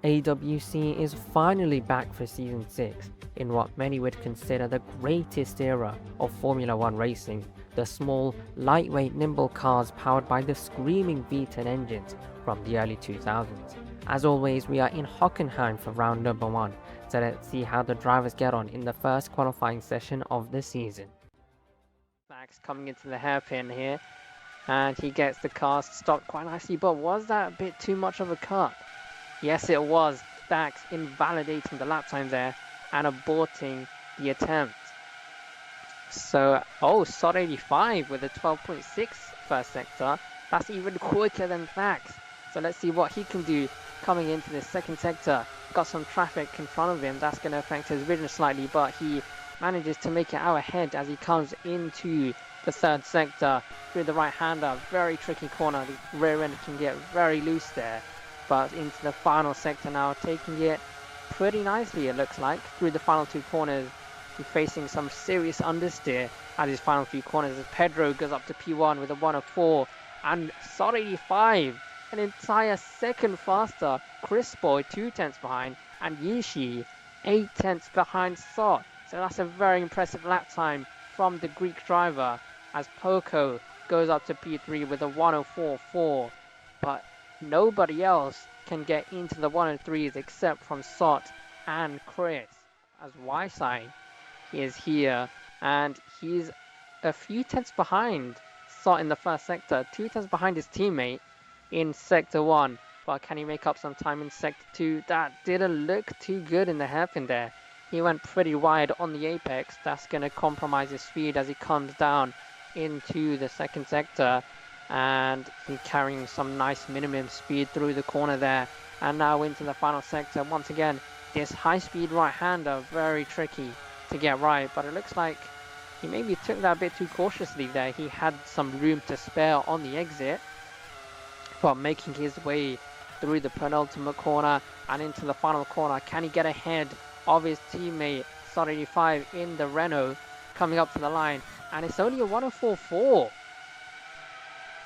AWC is finally back for Season 6 in what many would consider the greatest era of Formula 1 racing, the small, lightweight, nimble cars powered by the screaming V10 engines from the early 2000s. As always, we are in Hockenheim for round number 1, so let's see how the drivers get on in the first qualifying session of the season. Max coming into the hairpin here, and he gets the car stopped quite nicely, but was that a bit too much of a cut? Yes, it was. Dax invalidating the lap time there and aborting the attempt. So, Sod 85 with a 12.6 first sector. That's even quicker than Dax. So let's see what he can do coming into the second sector. Got some traffic in front of him. That's going to affect his vision slightly, but he manages to make it out ahead as he comes into the third sector through the right-hander. Very tricky corner. The rear end can get very loose there. But into the final sector now, taking it pretty nicely, it looks like, through the final two corners. He's facing some serious understeer at his final few corners as Pedro goes up to P1 with a 104, and Sod 85 an entire second faster. Chris Boy 2 tenths behind, and Yishi 8 tenths behind Sod. So that's a very impressive lap time from the Greek driver as Poco goes up to P3 with a 104.4. But nobody else can get into the 103s except from Sot and Chris. As Wyside, he is here, and he's a few tenths behind Sot in the first sector, 2 tenths behind his teammate in sector 1. But can he make up some time in sector 2? That didn't look too good in the hairpin there. He went pretty wide on the apex. That's going to compromise his speed as he comes down into the second sector. And he's carrying some nice minimum speed through the corner there. And now into the final sector. Once again, this high-speed right-hander, very tricky to get right. But it looks like he maybe took that a bit too cautiously there. He had some room to spare on the exit. But making his way through the penultimate corner and into the final corner. Can he get ahead of his teammate, Sod 85 in the Renault, coming up to the line? And it's only a 104.4.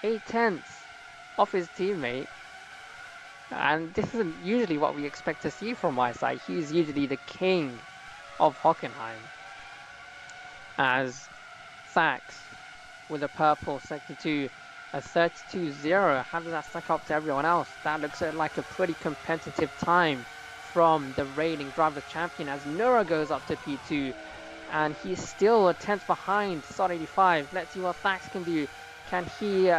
8 tenths off his teammate, and this isn't usually what we expect to see from my side. He's usually the king of Hockenheim. As Thax with a purple sector 2, a 32.0. How does that stack up to everyone else? That looks like a pretty competitive time from the reigning Drivers' Champion as Nura goes up to P2, and he's still a tenth behind Sod 85. Let's see what Thax can do. Can he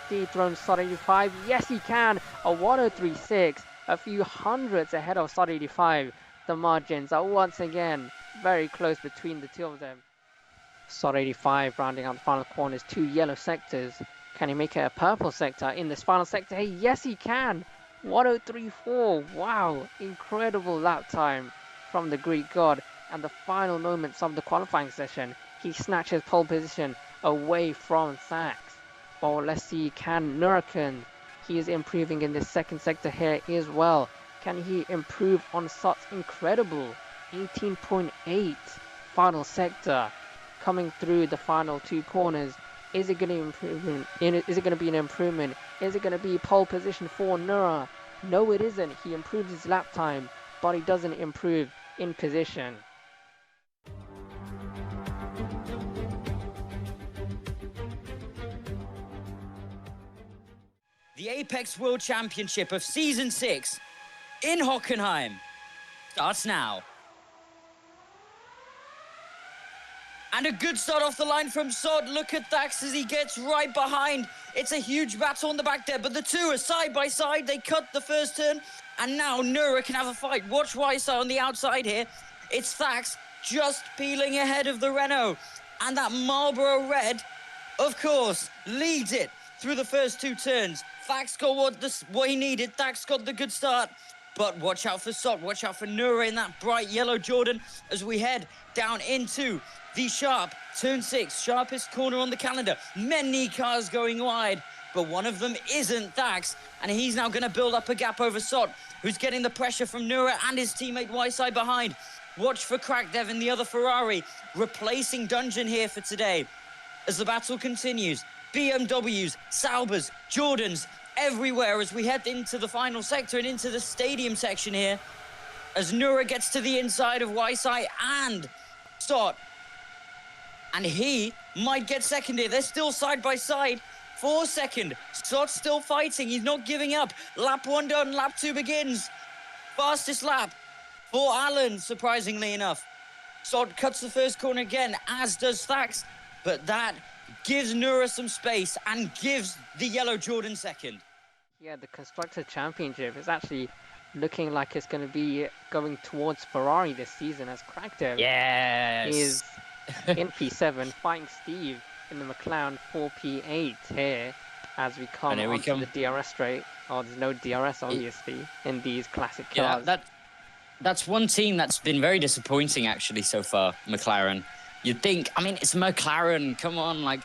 dethrone Sod 85? Yes, he can. A 103.6, a few hundreds ahead of Sod 85. The margins are once again very close between the two of them. Sod 85 rounding out the final corners, 2 yellow sectors. Can he make it a purple sector in this final sector? Hey, yes, he can. 103.4. Wow, incredible lap time from the Greek god. And the final moments of the qualifying session, he snatches pole position away from Thax. Well, let's see, can Nurkan, he is improving in this second sector here as well. Can he improve on Sot's incredible 18.8 final sector coming through the final two corners? Is it going to improve? Is it going to be an improvement? Is it going to be pole position for Nura? No, it isn't. He improves his lap time, but he doesn't improve in position. The Apex World Championship of Season 6 in Hockenheim starts now. And a good start off the line from Sod. Look at Thax as he gets right behind. It's a huge battle on the back there, but the two are side by side. They cut the first turn, and now Nura can have a fight. Watch Wyside on the outside here. It's Thax just peeling ahead of the Renault. And that Marlboro Red, of course, leads it through the first two turns. Thax got what he needed. Thax got the good start. But watch out for Sot. Watch out for Nura in that bright yellow Jordan as we head down into the sharp turn 6. Sharpest corner on the calendar. Many cars going wide. But one of them isn't Thax. And he's now going to build up a gap over Sot, who's getting the pressure from Nura and his teammate Wyside behind. Watch for Crackdev in the other Ferrari, replacing Dungeon here for today. As the battle continues, BMWs, Saubers, Jordans, everywhere as we head into the final sector and into the stadium section here. As Nura gets to the inside of Waisai and Sot. And he might get second here. They're still side by side for second. Sot's still fighting. He's not giving up. Lap 1 done. Lap 2 begins. Fastest lap for Alan, surprisingly enough. Sot cuts the first corner again, as does Thax. But that gives Nura some space and gives the yellow Jordan second. Yeah, the Constructor Championship is actually looking like it's going to be going towards Ferrari this season, as Crackdev is in P7 fighting Steve in the McLaren 4P8 here as we come onto the DRS straight. Oh, there's no DRS obviously in these classic cars. Yeah, that's one team that's been very disappointing actually so far, McLaren. You'd think, I mean, it's McLaren, come on, like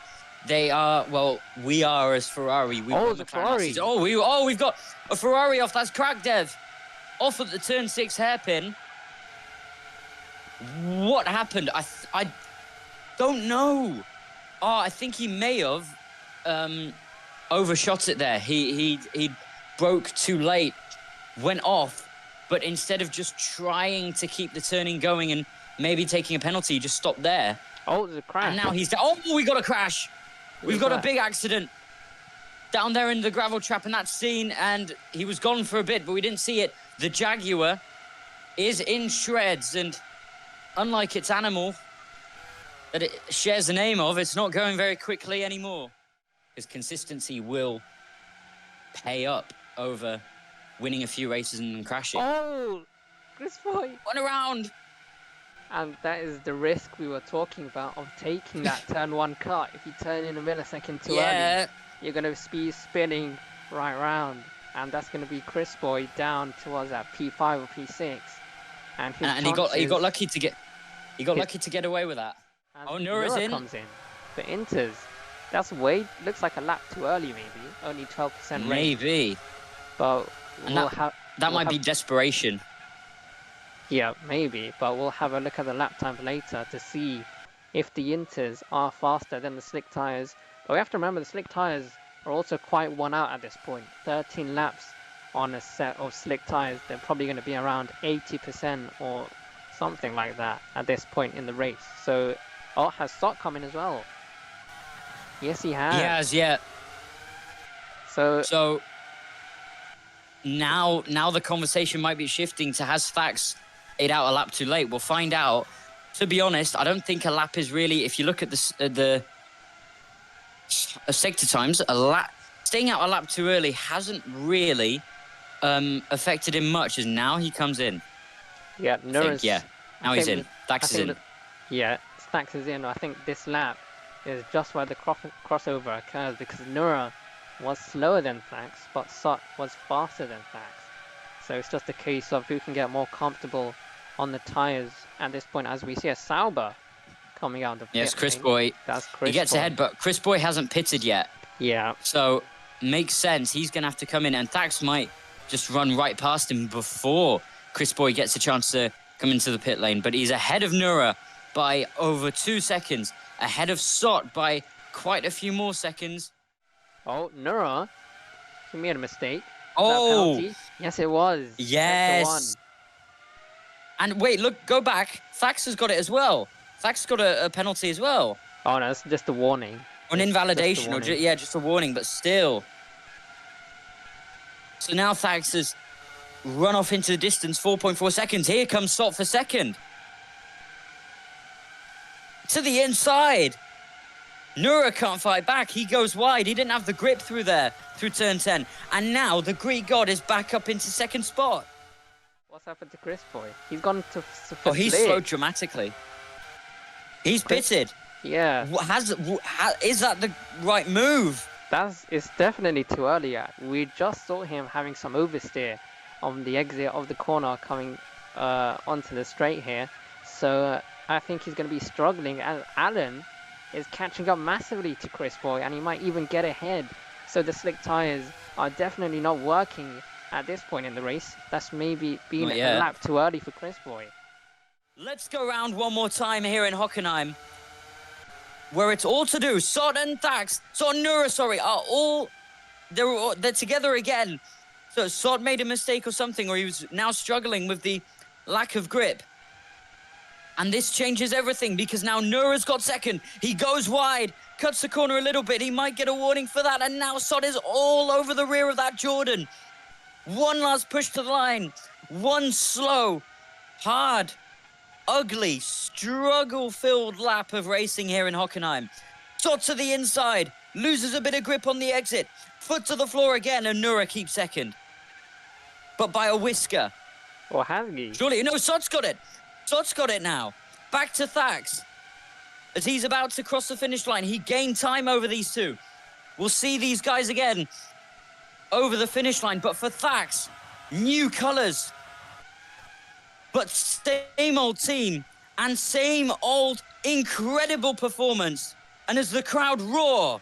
they are, well, we are as Ferrari. The Ferrari. We've got a Ferrari off, that's Crackdev. Off at the turn 6 hairpin. What happened? I don't know. Oh, I think he may have overshot it there. He broke too late, went off, but instead of just trying to keep the turning going and maybe taking a penalty, he just stopped there. Oh, there's a crash. And now he's down. Oh, we got a crash. We've got a big accident down there in the gravel trap, and that's seen, and he was gone for a bit, but we didn't see it. The Jaguar is in shreds, and unlike its animal that it shares the name of, it's not going very quickly anymore. Because consistency will pay up over winning a few races and then crashing. Oh, Chris Boy. 1 around. And that is the risk we were talking about of taking that turn 1 cut. If you turn in a millisecond too early, you're going to be spinning right round. And that's going to be Chris Boy down towards that P5 or P6. And he got lucky to get away with that. Oh, Nura's in. Comes in. For Inters, that's looks like a lap too early maybe. Only 12% rate. Maybe. But that might be desperation. Yeah, maybe. But we'll have a look at the lap time later to see if the Inters are faster than the slick tyres. But we have to remember the slick tyres are also quite worn out at this point. 13 laps on a set of slick tyres. They're probably going to be around 80% or something like that at this point in the race. So, has Sot come in as well? Yes, he has. He has, yeah. So now the conversation might be shifting to has Thax ate out a lap too late. We'll find out. To be honest, I don't think a lap is really, if you look at the sector times, staying out a lap too early hasn't really affected him much, as now he comes in. Yeah, now he's in. Thax is in. Thax is in. I think this lap is just where the crossover occurs, because Nura was slower than Thax, but Sot was faster than Thax. So it's just a case of who can get more comfortable on the tyres at this point, as we see a Sauber coming out of the pit. Yes, Chris Boy. That's Chris. He gets ahead, but Chris Boy hasn't pitted yet. Yeah. So makes sense. He's going to have to come in, and Thax might just run right past him before Chris Boy gets a chance to come into the pit lane. But he's ahead of Nura by over 2 seconds, ahead of Sot by quite a few more seconds. Oh, Nura, he made a mistake. Oh, yes, it was. Yes. And wait, look, go back. Thax has got it as well. Thax got a penalty as well. Oh no, it's just a warning. An invalidation, just a warning, but still. So now Thax has run off into the distance, 4.4 seconds. Here comes Sot for second. To the inside. Nura can't fight back. He goes wide. He didn't have the grip through turn 10. And now the Greek god is back up into second spot. What's happened to Chris Boy? He's gone to he's slowed dramatically. He's pitted. Yeah. Is that the right move? It's definitely too early. We just saw him having some oversteer on the exit of the corner coming onto the straight here. So I think he's going to be struggling, and Alan is catching up massively to Chris Boy, and he might even get ahead. So the slick tyres are definitely not working at this point in the race. That's maybe been a lap too early for Chris Boy. Let's go round one more time here in Hockenheim, where it's all to do. Sot and Thax, Sot and Nura, are all they're together again. So Sot made a mistake or something, or he was now struggling with the lack of grip. And this changes everything because now Nura's got second. He goes wide, cuts the corner a little bit. He might get a warning for that. And now Sot is all over the rear of that Jordan. One last push to the line. One slow, hard, ugly, struggle-filled lap of racing here in Hockenheim. Sot to the inside, loses a bit of grip on the exit. Foot to the floor again, and Nura keeps second. But by a whisker. Or has he? Surely, no, Sot's got it. Sot's got it now. Back to Thax. As he's about to cross the finish line, he gained time over these two. We'll see these guys again over the finish line. But for Thax, new colours. But same old team and same old incredible performance. And as the crowd roar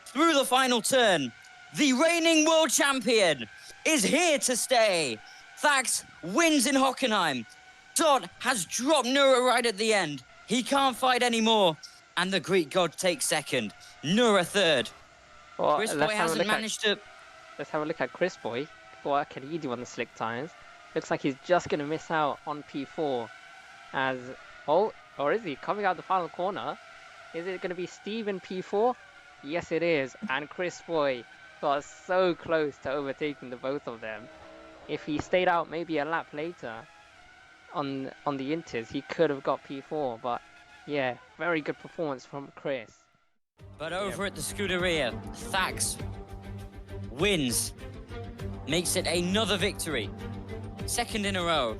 through the final turn, the reigning world champion is here to stay. Thax wins in Hockenheim. Sot has dropped Nura right at the end. He can't fight anymore. And the Greek god takes second. Nura third. Well, Chris Boy hasn't managed to... Let's have a look at Chris Boy. What can he do on the slick tyres? Looks like he's just going to miss out on P4. As... Oh, or is he? Coming out the final corner. Is it going to be Steve in P4? Yes, it is. And Chris Boy got so close to overtaking the both of them. If he stayed out maybe a lap later on the Inters, he could have got P4. But yeah, very good performance from Chris. But over at the Scuderia, Thax wins. Makes it another victory. Second in a row.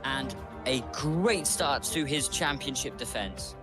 And a great start to his championship defense.